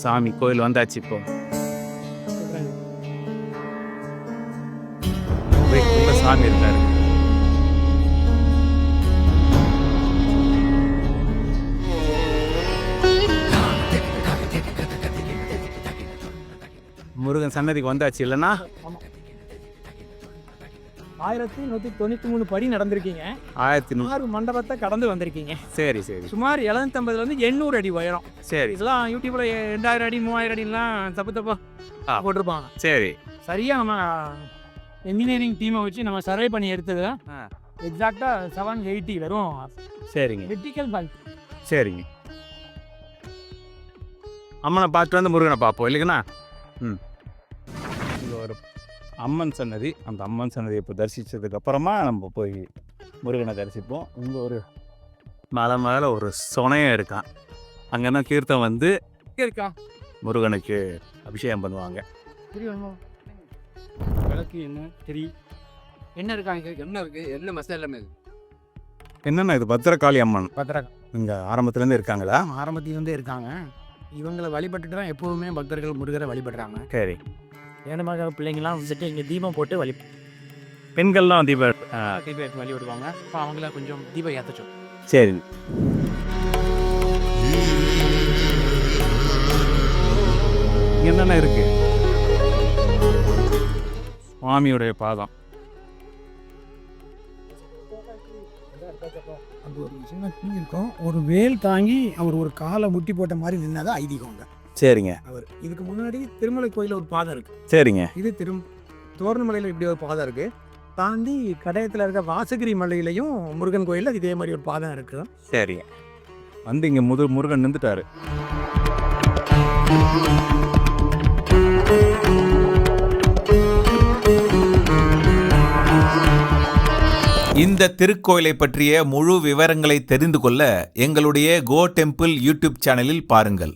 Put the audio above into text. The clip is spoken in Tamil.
சாமி கோயில் வந்தாச்சு. இப்போ உள்ள சாமி இருக்காரு. முருகன் சன்னதிக்கு வந்தாச்சு இல்லைன்னா? 1193 படி நடந்திருக்கீங்க. 1100 மண்டபத்தை கடந்து வந்திருக்கீங்க. சரி சரி. சுமார் 750 800 அடி உயரம். சரி. இதெல்லாம் யூடியூப்ல 2000 அடி 3000 அடிலாம் தப்பா போட்டிருப்பாங்க. சரி. சரியா நம்ம இன்ஜினியரிங் டீமை வச்சு நம்ம சர்வே பண்ணி எடுத்தது எக்ஸாக்டா 780 வரும். சரிங்க. வெர்டிகல் பால். சரிங்க. அம்மனை பார்த்துட்டு வந்து முருகனை பார்ப்போம் இல்லைங்கண்ணா? இங்கே ஒரு அம்மன் சன்னதி. அந்த அம்மன் சன்னதியை இப்போ தரிசித்ததுக்கப்புறமா நம்ம போய் முருகனை தரிசிப்போம். இங்கே ஒரு மலை மேலே ஒரு சொனையம் இருக்கான். அங்கே தான் தீர்த்தம் வந்து இருக்கா முருகனுக்கு அபிஷேகம் பண்ணுவாங்க. விளக்கு என்ன தெரியும் என்ன இருக்காங்க? என்ன இருக்கு? என்ன மசாலா எல்லாமே இருக்கு. என்னென்ன இது? பத்திரகாளி அம்மன் பத்திரகாளி இங்கே ஆரம்பத்துலேருந்து இருக்காங்களா? ஆரம்பத்திலேருந்தே இருக்காங்க. இவங்களை வழிபட்டுட்டு தான் எப்போவுமே பக்தர்கள் முருகரை வழிபடுறாங்க. சரி. ஏனமாக பிள்ளைங்கள்லாம் வந்துட்டு இங்கே தீபம் போட்டு பெண்கள்லாம் தீபம் வழிபடுவாங்க. இப்போ அவங்கள கொஞ்சம் தீபம் ஏற்றச்சோம். சரி. என்னென்ன இருக்கு? சுவாமியுடைய பாதம். அது ஒரு சின்ன தீ இருக்கும். ஒரு வேல் தாங்கி அவர் ஒரு காலை முட்டி போட்ட மாதிரி நின்னாதான் ஐதீகங்க. சரிங்க. அவர் இதுக்கு முன்னாடி திருமலை கோயிலில் ஒரு பாதம் இருக்கு. சரிங்க. இது தோரணமலையில் இப்படி ஒரு பாதம் இருக்கு. தாண்டி கடையத்தில் இருக்க வாசகிரி மலையிலையும் முருகன் கோயிலில் இதே மாதிரி ஒரு பாதம் இருக்கு. சரிங்க. வந்து இங்கே முருகன் நின்றுட்டாரு. இந்த திருக்கோயிலை பற்றிய முழு விவரங்களை தெரிந்து கொள்ள எங்களுடைய கோ டெம்பிள் யூடியூப் சேனலில் பாருங்கள்.